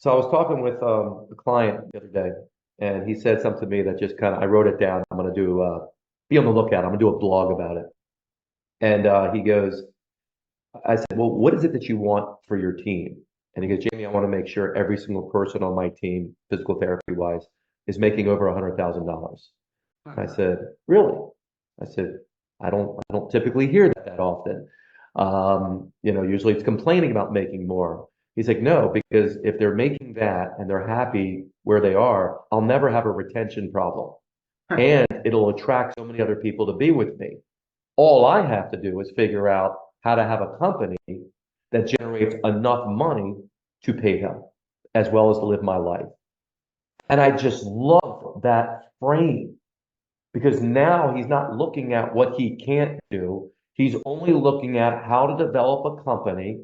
So I was talking with a client the other day, and he said something to me that just kind of, I wrote it down. I'm going to do, be on the lookout. I'm going to do a blog about it. And he goes, I said, well, what is it that you want for your team? And he goes, Jamey, I want to make sure every single person on my team, physical therapy wise, is making over $100,000. I said, really? I said, I don't typically hear that often. Usually it's complaining about making more. He's like, no, because if they're making that and they're happy where they are, I'll never have a retention problem. And it'll attract so many other people to be with me. All I have to do is figure out how to have a company that generates enough money to pay them, as well as to live my life. And I just love that frame because now he's not looking at what he can't do. He's only looking at how to develop a company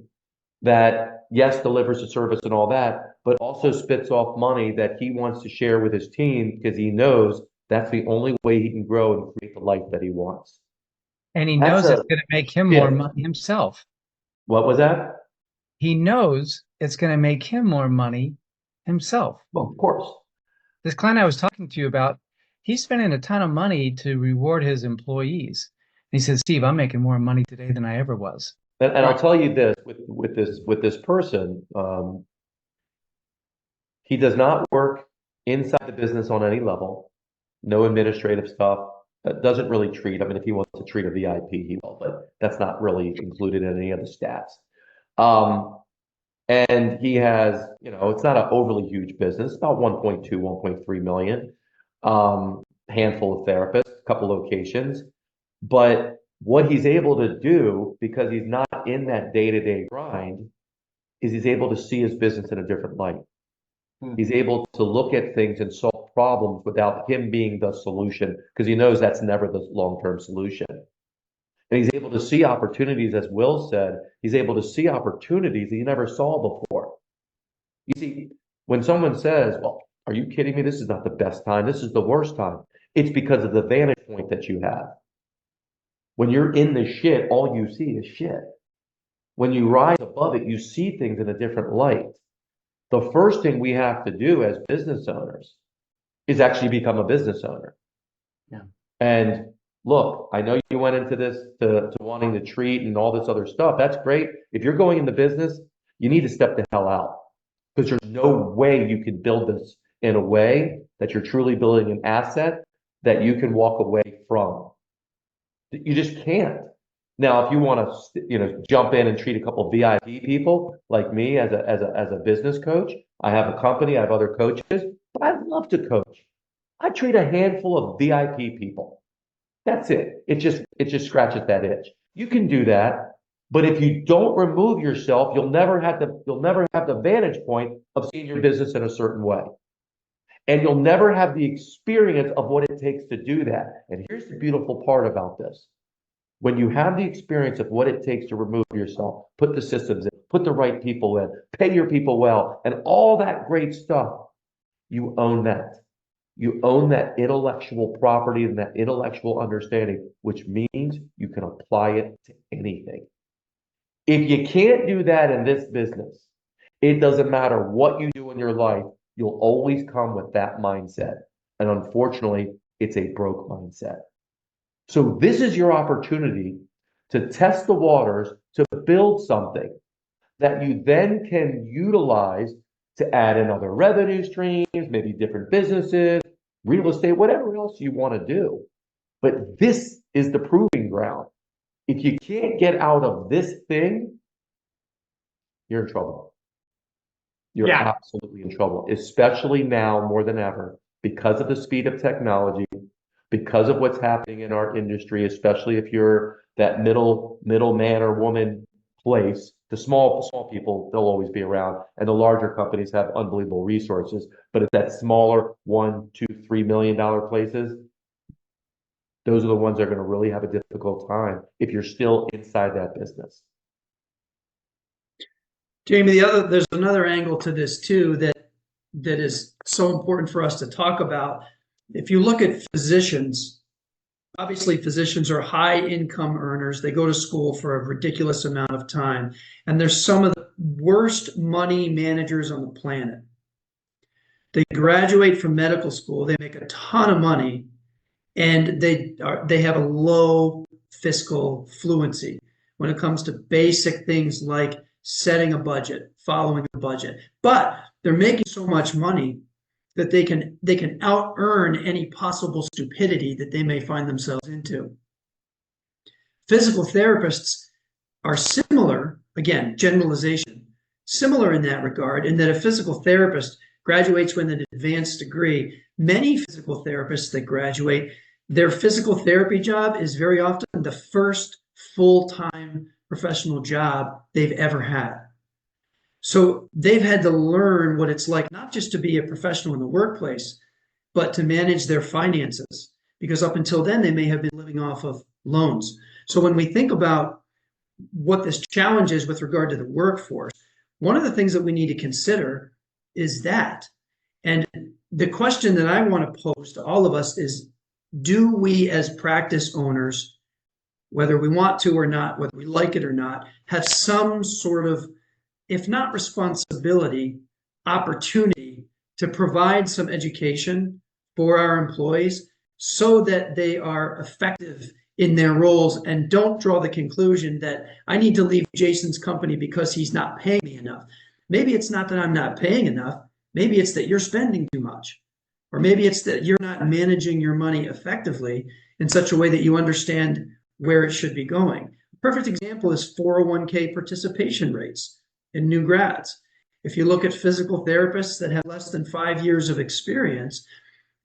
that, yes, delivers a service and all that, but also spits off money that he wants to share with his team because he knows that's the only way he can grow and create the life that he wants. And he That's knows a it's going to make him more shift. money himself. What was that? He knows it's going to make him more money himself. Well, of course. This client I was talking to you about, he's spending a ton of money to reward his employees. And he says, Steve, I'm making more money today than I ever was. And I'll tell you this with this person, he does not work inside the business on any level, no administrative stuff. Doesn't really treat. I mean, if he wants to treat a VIP, he will, but that's not really included in any of the stats. And he has, it's not an overly huge business, about 1.2, 1.3 million. Handful of therapists, a couple locations. But what he's able to do, because he's not in that day-to-day grind, is he's able to see his business in a different light. He's able to look at things and solve problems without him being the solution, because he knows that's never the long-term solution. And he's able to see opportunities, as Will said, he's able to see opportunities that he never saw before. You see, when someone says, well, are you kidding me? This is not the best time. This is the worst time. It's because of the vantage point that you have. When you're in the shit, all you see is shit. When you rise above it, you see things in a different light. The first thing we have to do as business owners is actually become a business owner. Yeah. And look, I know you went into this to wanting to treat and all this other stuff. That's great. If you're going into business, you need to step the hell out because there's no way you can build this in a way that you're truly building an asset that you can walk away from. You just can't. Now, if you want to, jump in and treat a couple of VIP people like me as a business coach, I have a company, I have other coaches, but I'd love to coach. I treat a handful of VIP people. That's it. It just scratches that itch. You can do that, but if you don't remove yourself, you'll never have the vantage point of seeing your business in a certain way. And you'll never have the experience of what it takes to do that. And here's the beautiful part about this. When you have the experience of what it takes to remove yourself, put the systems in, put the right people in, pay your people well, and all that great stuff, you own that. You own that intellectual property and that intellectual understanding, which means you can apply it to anything. If you can't do that in this business, it doesn't matter what you do in your life, you'll always come with that mindset. And unfortunately, it's a broke mindset. So this is your opportunity to test the waters, to build something that you then can utilize to add in other revenue streams, maybe different businesses, real estate, whatever else you want to do. But this is the proving ground. If you can't get out of this thing, you're in trouble. You're absolutely in trouble, especially now more than ever, because of the speed of technology, because of what's happening in our industry, especially if you're that middle man or woman place. The small people, they'll always be around, and the larger companies have unbelievable resources. But it's that smaller $1, $2, $3 million places. Those are the ones that are going to really have a difficult time if you're still inside that business. Jamey, there's another angle to this too that is so important for us to talk about. If you look at physicians, obviously physicians are high income earners. They go to school for a ridiculous amount of time. And there's some of the worst money managers on the planet. They graduate from medical school, they make a ton of money, and they have a low fiscal fluency when it comes to basic things like setting a budget, following a budget. But they're making so much money that they can out earn any possible stupidity that they may find themselves into. Physical therapists are similar, again, generalization, similar in that regard, in that a physical therapist graduates with an advanced degree. Many physical therapists that graduate, their physical therapy job is very often the first full-time professional job they've ever had. So they've had to learn what it's like, not just to be a professional in the workplace, but to manage their finances, because up until then, they may have been living off of loans. So when we think about what this challenge is with regard to the workforce, one of the things that we need to consider is that. And the question that I want to pose to all of us is, do we as practice owners, whether we want to or not, whether we like it or not, have some sort of, if not responsibility, opportunity to provide some education for our employees so that they are effective in their roles and don't draw the conclusion that I need to leave Jason's company because he's not paying me enough. Maybe it's not that I'm not paying enough. Maybe it's that you're spending too much. Or maybe it's that you're not managing your money effectively in such a way that you understand where it should be going. A perfect example is 401k participation rates in new grads. If you look at physical therapists that have less than 5 years of experience,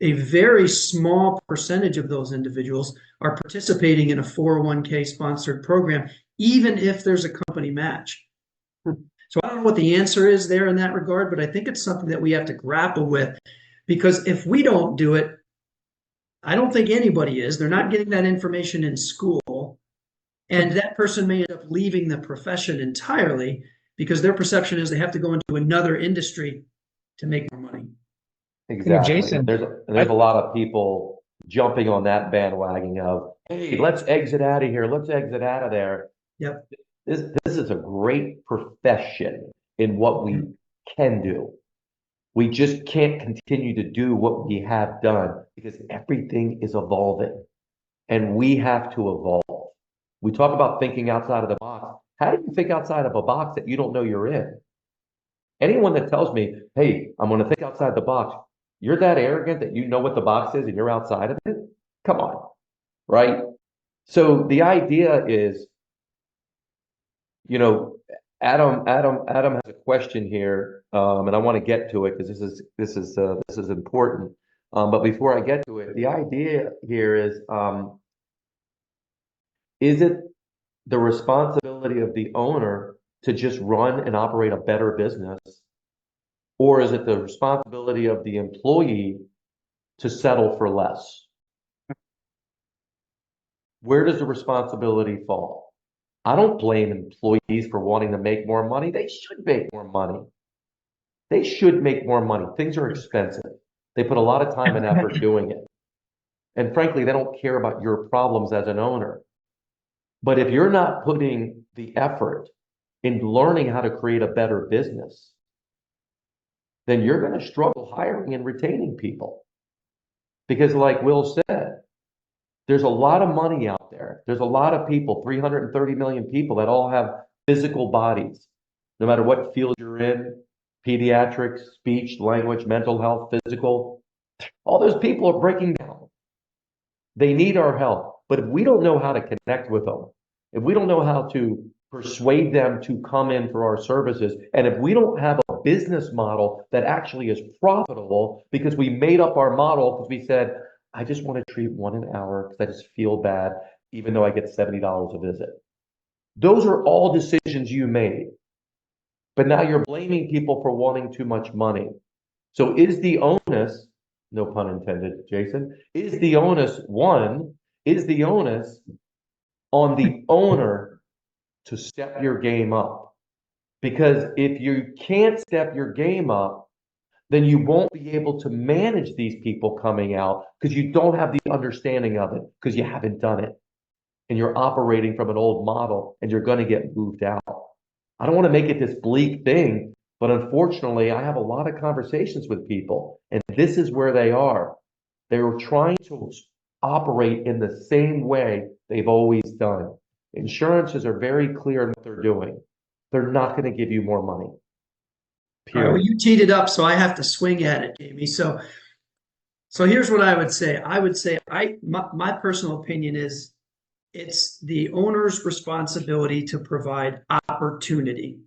a very small percentage of those individuals are participating in a 401k sponsored program, even if there's a company match. So I don't know what the answer is there in that regard, but I think it's something that we have to grapple with, because if we don't do it, I don't think anybody is. They're not getting that information in school, and that person may end up leaving the profession entirely because their perception is they have to go into another industry to make more money. Exactly. Jason, There's a lot of people jumping on that bandwagon of, hey, let's exit out of here. Let's exit out of there. Yep. This is a great profession in what we can do. We just can't continue to do what we have done because everything is evolving and we have to evolve. We talk about thinking outside of the box. How do you think outside of a box that you don't know you're in? Anyone that tells me, hey, I'm going to think outside the box, you're that arrogant that you know what the box is and you're outside of it? Come on, right? So the idea is, you know, Adam has a question here, and I want to get to it because this is important. But before I get to it, the idea here is it the responsibility of the owner to just run and operate a better business, or is it the responsibility of the employee to settle for less? Where does the responsibility fall? I don't blame employees for wanting to make more money. They should make more money. They should make more money. Things are expensive. They put a lot of time and effort doing it. And frankly, they don't care about your problems as an owner. But if you're not putting the effort in learning how to create a better business, then you're going to struggle hiring and retaining people. Because like Will said, there's a lot of money out there. There's a lot of people, 330 million people that all have physical bodies, no matter what field you're in, pediatrics, speech, language, mental health, physical. All those people are breaking down. They need our help. But if we don't know how to connect with them, if we don't know how to persuade them to come in for our services, and if we don't have a business model that actually is profitable because we made up our model because we said, I just want to treat one an hour because I just feel bad, even though I get $70 a visit. Those are all decisions you made. But now you're blaming people for wanting too much money. So is the onus, no pun intended, Jason, is the onus on the owner to step your game up? Because if you can't step your game up, then you won't be able to manage these people coming out because you don't have the understanding of it because you haven't done it. And you're operating from an old model and you're going to get moved out. I don't want to make it this bleak thing, But unfortunately, I have a lot of conversations with people, and this is where they are. They're trying to operate in the same way they've always done. Insurances are very clear in what they're doing. They're not going to give you more money. All right, well, Period. you teed it up, so I have to swing at it, Jamey. So here's what I would say. I would say my personal opinion is it's the owner's responsibility to provide opportunity.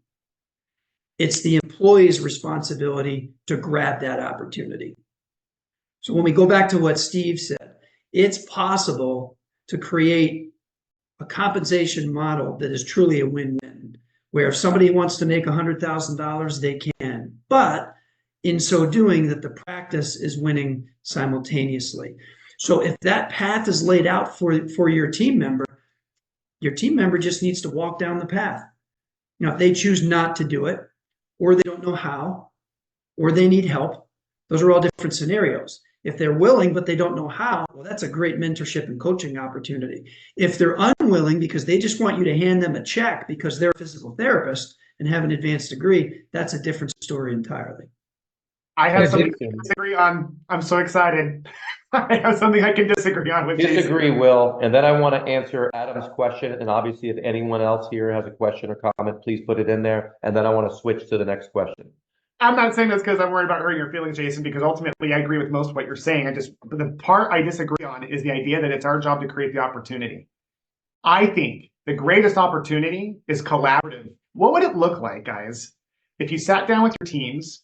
It's the employee's responsibility to grab that opportunity. So when we go back to what Steve said, it's possible to create a compensation model that is truly a win-win, where if somebody wants to make $100,000, they can. But in so doing, that the practice is winning simultaneously. So if that path is laid out for your team member just needs to walk down the path. Now, if they choose not to do it, or they don't know how, or they need help, those are all different scenarios. If they're willing, but they don't know how, well, that's a great mentorship and coaching opportunity. If they're unwilling because they just want you to hand them a check because they're a physical therapist and have an advanced degree, that's a different story entirely. I have Yeah, something Jason. to disagree on. I'm so excited. I have something I can disagree on with Jason. Disagree, Will, and then I want to answer Adam's question, and obviously if anyone else here has a question or comment, please put it in there, and then I want to switch to the next question. I'm not saying this because I'm worried about hurting your feelings, Jason, because ultimately I agree with most of what you're saying. The part I disagree on is the idea that it's our job to create the opportunity. I think the greatest opportunity is collaborative. What would it look like, guys, if you sat down with your teams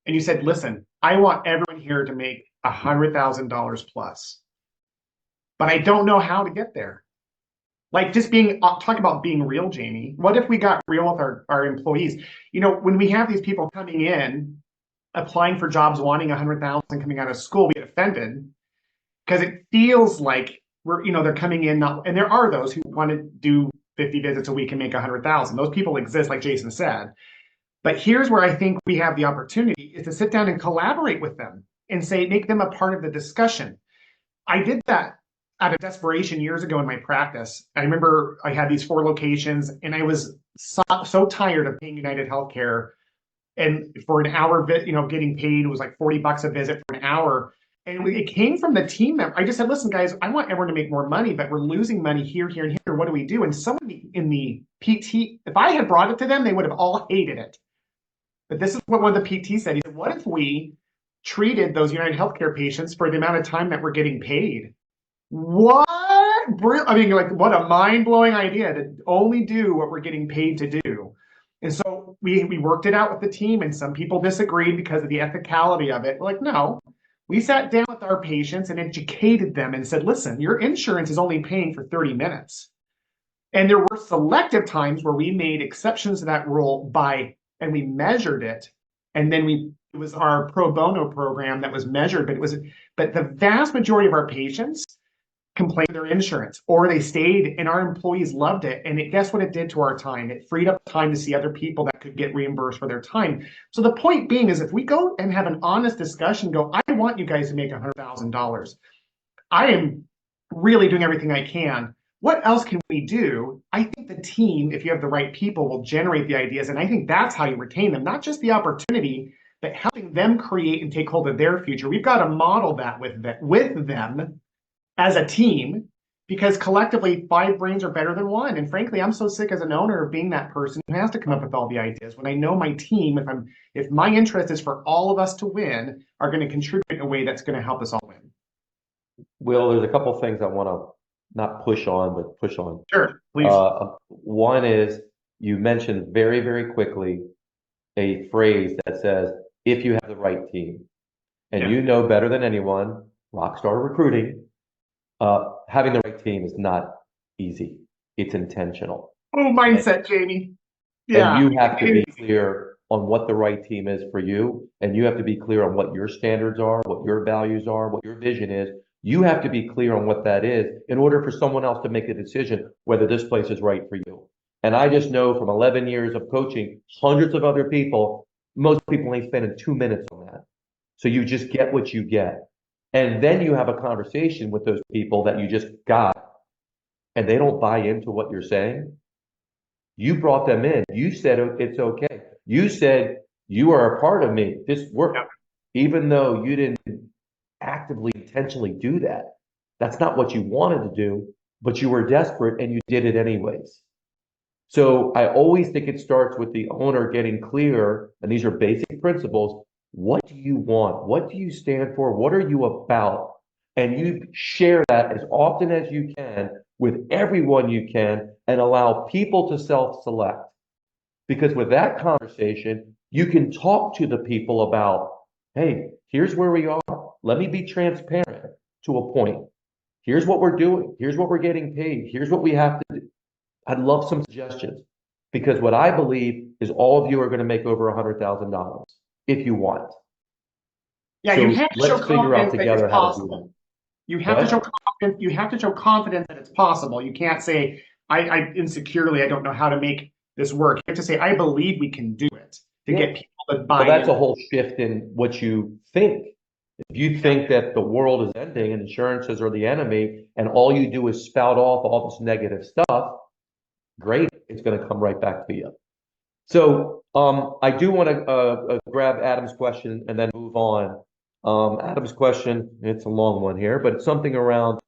and you said, listen, I want everyone here to make $100,000 plus, but I don't know how to get there. Like just talk about being real, Jamey. What if we got real with our employees? You know, when we have these people coming in, applying for jobs, wanting 100,000 coming out of school, we get offended because it feels like they're coming in, and there are those who want to do 50 visits a week and make 100,000. Those people exist, like Jason said. But here's where I think we have the opportunity is to sit down and collaborate with them and make them a part of the discussion. I did that out of desperation years ago in my practice. I remember I had these 4 locations and I was so tired of paying United Healthcare, and for an hour getting paid, it was like $40 a visit for an hour. And it came from the team member. I just said, listen, guys, I want everyone to make more money, but we're losing money here, here, and here. What do we do? And someone in the PT, if I had brought it to them, they would have all hated it. But this is what one of the PT said. He said, what if we treated those United Healthcare patients for the amount of time that we're getting paid? What? I mean, like, what a mind-blowing idea to only do what we're getting paid to do. And so we worked it out with the team, and some people disagreed because of the ethicality of it. We're like, no, we sat down with our patients and educated them and said, listen, your insurance is only paying for 30 minutes. And there were selective times where we made exceptions to that rule and we measured it. And then it was our pro bono program that was measured, but the vast majority of our patients complained their insurance, or they stayed and our employees loved it. And guess what it did to our time? It freed up time to see other people that could get reimbursed for their time. So the point being is if we go and have an honest discussion, I want you guys to make $100,000. I am really doing everything I can. What else can we do? I think the team, if you have the right people, will generate the ideas. And I think that's how you retain them, not just the opportunity, but helping them create and take hold of their future. We've got to model that with them as a team, because collectively 5 brains are better than 1. And frankly, I'm so sick as an owner of being that person who has to come up with all the ideas when I know my team, if my interest is for all of us to win, are going to contribute in a way that's going to help us all win. Will, there's a couple things I want to not push on, but push on. Sure, please. One is you mentioned very, very quickly a phrase that says, if you have the right team. And you know better than anyone, rockstar recruiting, having the right team is not easy. It's intentional. Oh, mindset, Jamey. Yeah. And you have to be clear on what the right team is for you. And you have to be clear on what your standards are, what your values are, what your vision is. You have to be clear on what that is in order for someone else to make a decision whether this place is right for you. And I just know from 11 years of coaching hundreds of other people, most people ain't spending 2 minutes on that. So you just get what you get. And then you have a conversation with those people that you just got, and they don't buy into what you're saying. You brought them in. You said it's okay. You said You are a part of me. This work, Yep. even though you didn't actively, intentionally do that. That's not what you wanted to do, but you were desperate and you did it anyways. So I always think it starts with the owner getting clear, and these are basic principles. What do you want? What do you stand for? What are you about? And you share that as often as you can with everyone you can and allow people to self-select. Because with that conversation, you can talk to the people about, hey, here's where we are. Let me be transparent to a point. Here's what we're doing. Here's what we're getting paid. Here's what we have to do. I'd love some suggestions because what I believe is all of you are going to make over $100,000 if you want. Yeah, So you have to show let's figure out confidence that together it's how to do possible. that. You have to show confidence. You have to show confidence that it's possible. You can't say, I insecurely, I don't know how to make this work. You have to say, I believe we can do it to get people to buy Well, that's in. a whole shift in what you think. If you think that the world is ending and insurances are the enemy and all you do is spout off all this negative stuff, great, it's going to come right back to you. So I do want to grab Adam's question and then move on. Adam's question, it's a long one here, but it's something around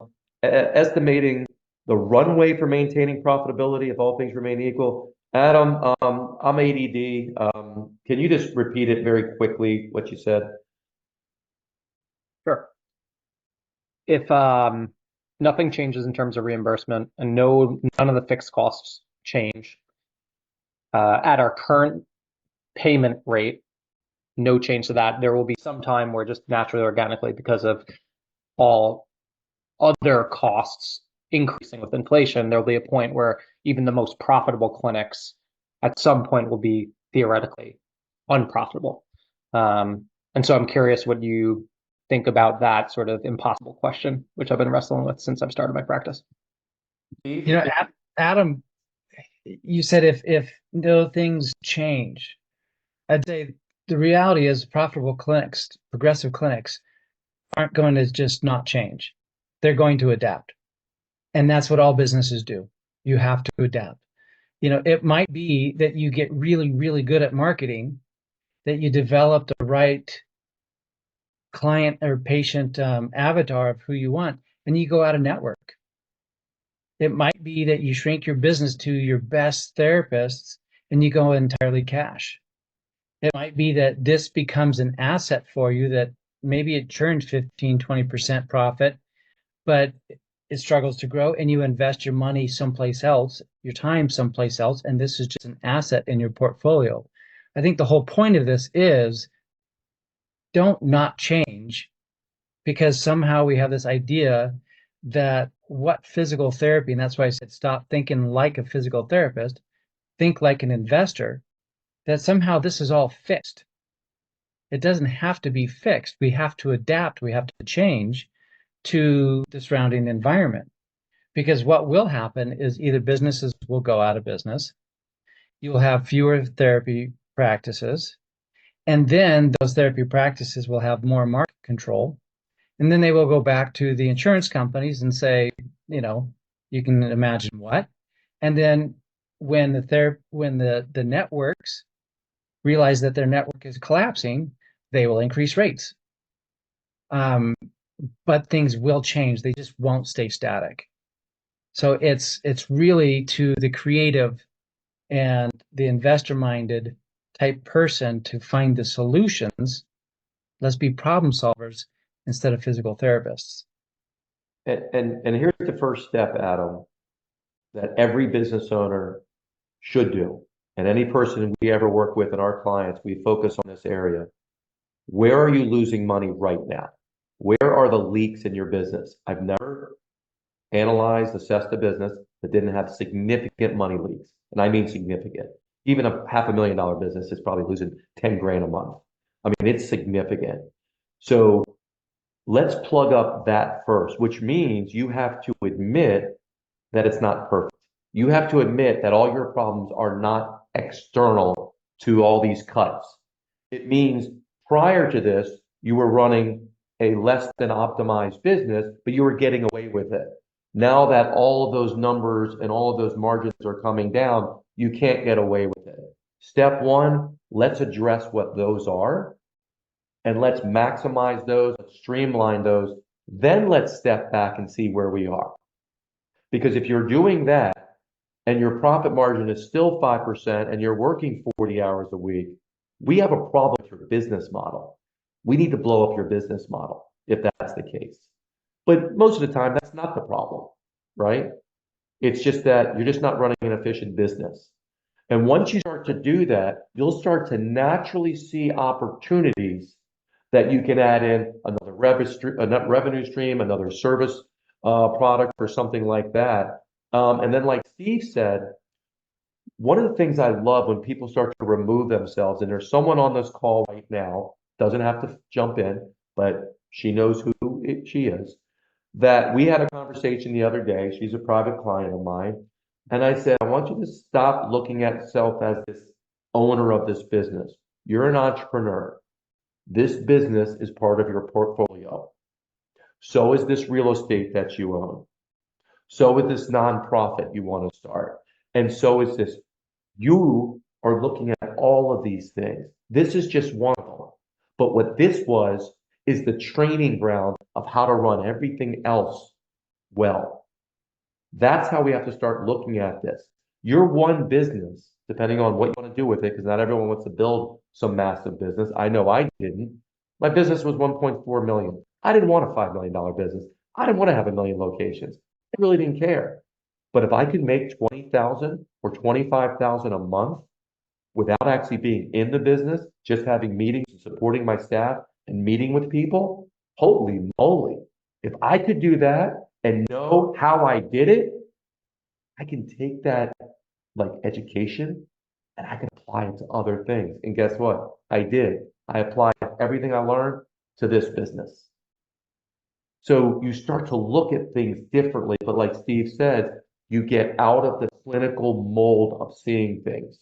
estimating the runway for maintaining profitability if all things remain equal. Adam, I'm ADD. Can you just repeat it very quickly, what you said? Sure. If nothing changes in terms of reimbursement and none of the fixed costs change, at our current payment rate, no change to that. There will be some time where just naturally, organically, because of all other costs increasing with inflation, there'll be a point where even the most profitable clinics at some point will be theoretically unprofitable. And so I'm curious what you think about that sort of impossible question, which I've been wrestling with since I've started my practice. You know, Adam, you said if no things change, I'd say the reality is profitable clinics, progressive clinics, aren't going to just not change. They're going to adapt. And that's what all businesses do. You have to adapt. You know, it might be that you get really, really good at marketing, that you develop the right client or patient avatar of who you want, and you go out of network. It might be that you shrink your business to your best therapists and you go entirely cash. It might be that this becomes an asset for you that maybe it churns 15, 20% profit, but it struggles to grow and you invest your money someplace else, your time someplace else, and this is just an asset in your portfolio. I think the whole point of this is don't not change because somehow we have this idea that what physical therapy, and that's why I said stop thinking like a physical therapist, think like an investor, that somehow this is all fixed. It doesn't have to be fixed. We have to adapt. We have to change to the surrounding environment. Because what will happen is either businesses will go out of business, you'll have fewer therapy practices, and then those therapy practices will have more market control. And then they will go back to the insurance companies and say, you know, you can imagine what. And then when the networks realize that their network is collapsing, they will increase rates. But things will change. They just won't stay static. So it's really to the creative and the investor-minded type person to find the solutions. Let's be problem solvers instead of physical therapists. And here's the first step, Adam, that every business owner should do. And any person we ever work with and our clients, we focus on this area. Where are you losing money right now? Where are the leaks in your business? I've never analyzed, assessed a business that didn't have significant money leaks. And I mean significant. Even a $500,000 business is probably losing 10 grand a month. I mean, it's significant. So let's plug up that first, which means you have to admit that it's not perfect. You have to admit that all your problems are not external to all these cuts. It means prior to this, you were running a less than optimized business, but you were getting away with it. Now that all of those numbers and all of those margins are coming down, you can't get away with it. Step one, let's address what those are and let's maximize those, let's streamline those. Then let's step back and see where we are. Because if you're doing that and your profit margin is still 5% and you're working 40 hours a week, we have a problem with your business model. We need to blow up your business model if that's the case. But most of the time, that's not the problem, right? It's just that you're just not running an efficient business. And once you start to do that, you'll start to naturally see opportunities that you can add in another revenue stream, another service product or something like that. And then like Steve said, one of the things I love when people start to remove themselves, and there's someone on this call right now, doesn't have to jump in, but she knows who she is, that we had a conversation the other day. She's a private client of mine. And I said, I want you to stop looking at yourself as this owner of this business. You're an entrepreneur. This business is part of your portfolio. So is this real estate that you own. So is this nonprofit you want to start. And so is this. You are looking at all of these things. This is just one of them. But what this was is the training ground of how to run everything else well. That's how we have to start looking at this. Your one business, depending on what you want to do with it, because not everyone wants to build some massive business. I know I didn't. My business was 1.4 million. I didn't want a $5 million business. I didn't want to have 1 million locations. I really didn't care. But if I could make 20,000 or 25,000 a month without actually being in the business, just having meetings and supporting my staff and meeting with people, holy moly. If I could do that and know how I did it, I can take that like education and I can apply it to other things. And guess what? I did. I applied everything I learned to this business. So you start to look at things differently, but like Steve said, you get out of the clinical mold of seeing things.